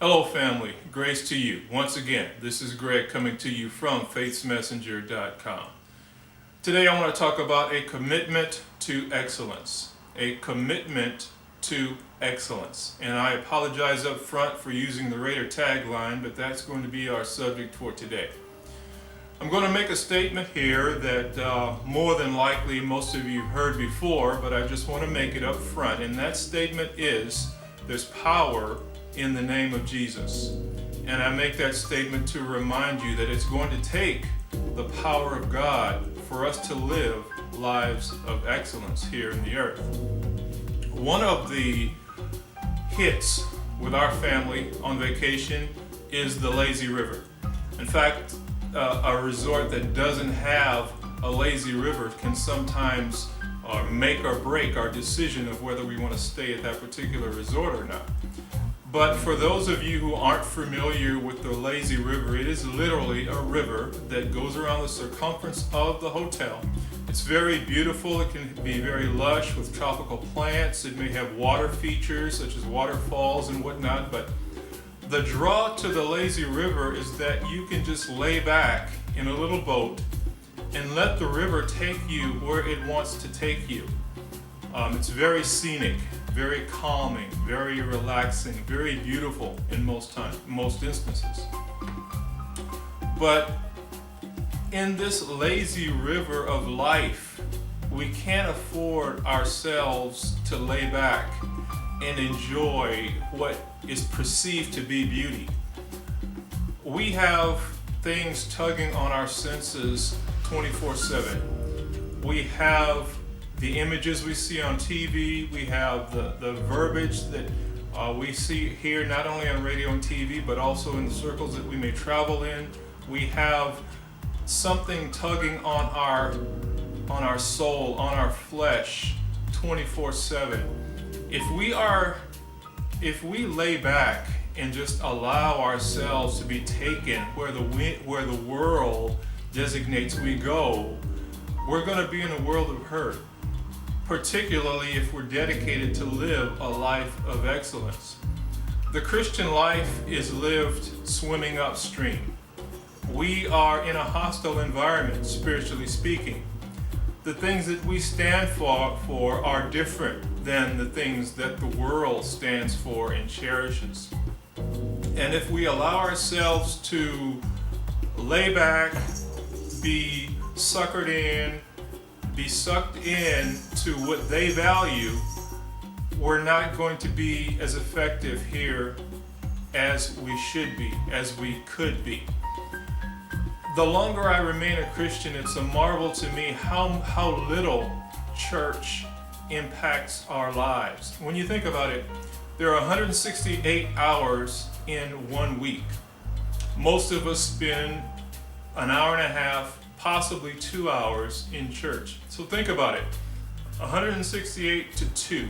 Hello family, grace to you. Once again, this is Greg coming to you from FaithsMessenger.com. Today I want to talk about a commitment to excellence. A commitment to excellence. And I apologize up front for using the Raider tagline, but that's going to be our subject for today. I'm going to make a statement here that more than likely most of you have heard before, but I just want to make it up front. And that statement is, there's power in the name of Jesus. And I make that statement to remind you that it's going to take the power of God for us to live lives of excellence here in the earth. One of the hits with our family on vacation is the lazy river. In fact, a resort that doesn't have a lazy river can sometimes make or break our decision of whether we want to stay at that particular resort or not. But for those of you who aren't familiar with the lazy river, it is literally a river that goes around the circumference of the hotel. It's very beautiful. It can be very lush with tropical plants. It may have water features such as waterfalls and whatnot, but the draw to the lazy river is that you can just lay back in a little boat and let the river take you where it wants to take you. It's very scenic, very calming, very relaxing, very beautiful in most instances. But in this lazy river of life, we can't afford ourselves to lay back and enjoy what is perceived to be beauty. We have things tugging on our senses 24/7. We have the images we see on TV, we have the verbiage that we see here not only on radio and TV but also in the circles that we may travel in. We have something tugging on our soul, on our flesh 24/7. If we lay back and just allow ourselves to be taken where the world designates we go, we're going to be in a world of hurt, particularly if we're dedicated to live a life of excellence. The Christian life is lived swimming upstream. We are in a hostile environment, spiritually speaking. The things that we stand for are different than the things that the world stands for and cherishes. And if we allow ourselves to lay back, be suckered in, be sucked in to what they value, we're not going to be as effective here as we should be, as we could be. The longer I remain a Christian, it's a marvel to me how little church impacts our lives. When you think about it, there are 168 hours in 1 week. Most of us spend an hour and a half, possibly 2 hours in church. So think about it, 168 to 2.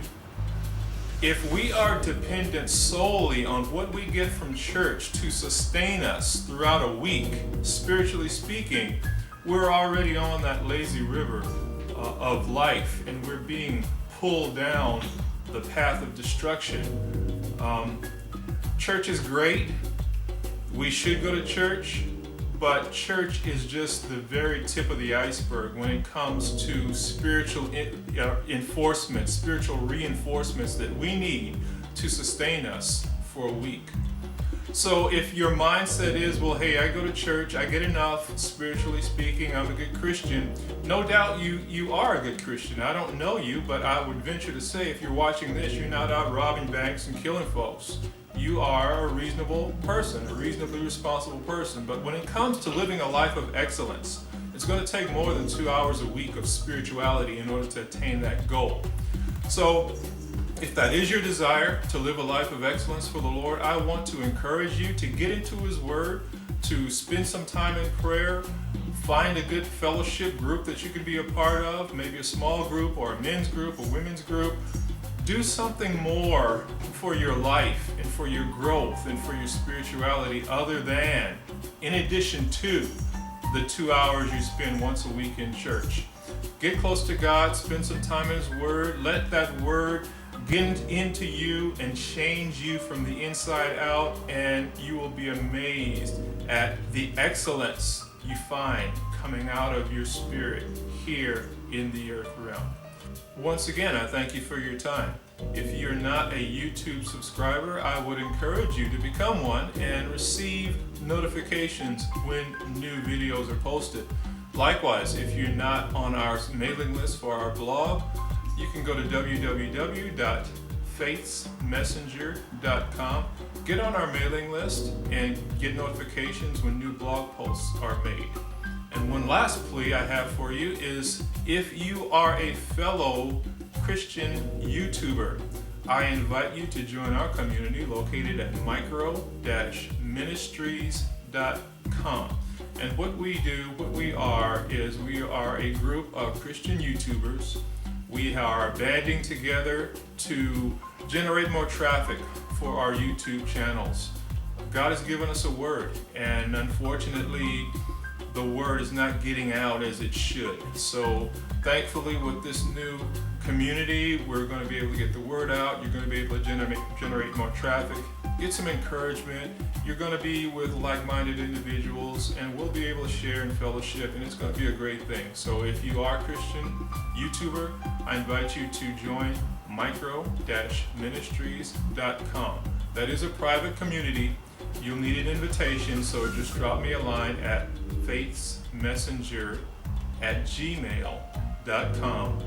If we are dependent solely on what we get from church to sustain us throughout a week, spiritually speaking, we're already on that lazy river of life, and we're being pulled down the path of destruction. Church is great. We should go to church. But church is just the very tip of the iceberg when it comes to spiritual enforcement, spiritual reinforcements that we need to sustain us for a week. So if your mindset is, well, hey, I go to church, I get enough, spiritually speaking, I'm a good Christian, no doubt you are a good Christian. I don't know you, but I would venture to say if you're watching this, you're not out robbing banks and killing folks. You are a reasonable person, a reasonably responsible person. But when it comes to living a life of excellence, it's going to take more than 2 hours a week of spirituality in order to attain that goal. So if that is your desire to live a life of excellence for the Lord, I want to encourage you to get into His Word, to spend some time in prayer, find a good fellowship group that you can be a part of, maybe a small group or a men's group, a women's group. Do something more for your life and for your growth and for your spirituality other than, in addition to, the 2 hours you spend once a week in church. Get close to God, spend some time in His Word, let that Word get into you and change you from the inside out, and you will be amazed at the excellence you find coming out of your spirit here in the earth realm. Once again, I thank you for your time. If you're not a YouTube subscriber, I would encourage you to become one and receive notifications when new videos are posted. Likewise, if you're not on our mailing list for our blog, you can go to www.FaithsMessenger.com, get on our mailing list, and get notifications when new blog posts are made. And one last plea I have for you is, if you are a fellow Christian YouTuber, I invite you to join our community located at micro-ministries.com. And what we are a group of Christian YouTubers. We are banding together to generate more traffic for our YouTube channels. God has given us a word, and unfortunately, the word is not getting out as it should. So thankfully, with this new community, we're going to be able to get the word out. You're going to be able to generate more traffic, get some encouragement. You're going to be with like-minded individuals, and we'll be able to share and fellowship, and it's going to be a great thing. So if you are a Christian YouTuber, I invite you to join micro-ministries.com. That is a private community. You'll need an invitation, so just drop me a line at FaithsMessenger@gmail.com,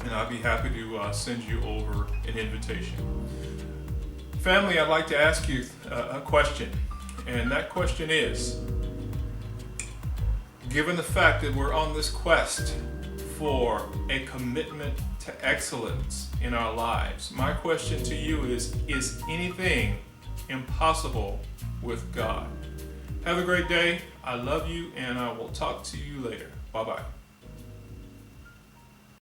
and I'll be happy to send you over an invitation. Family, I'd like to ask you a question, and that question is, given the fact that we're on this quest for a commitment to excellence in our lives, my question to you is anything impossible with God? Have a great day. I love you, and I will talk to you later. Bye-bye.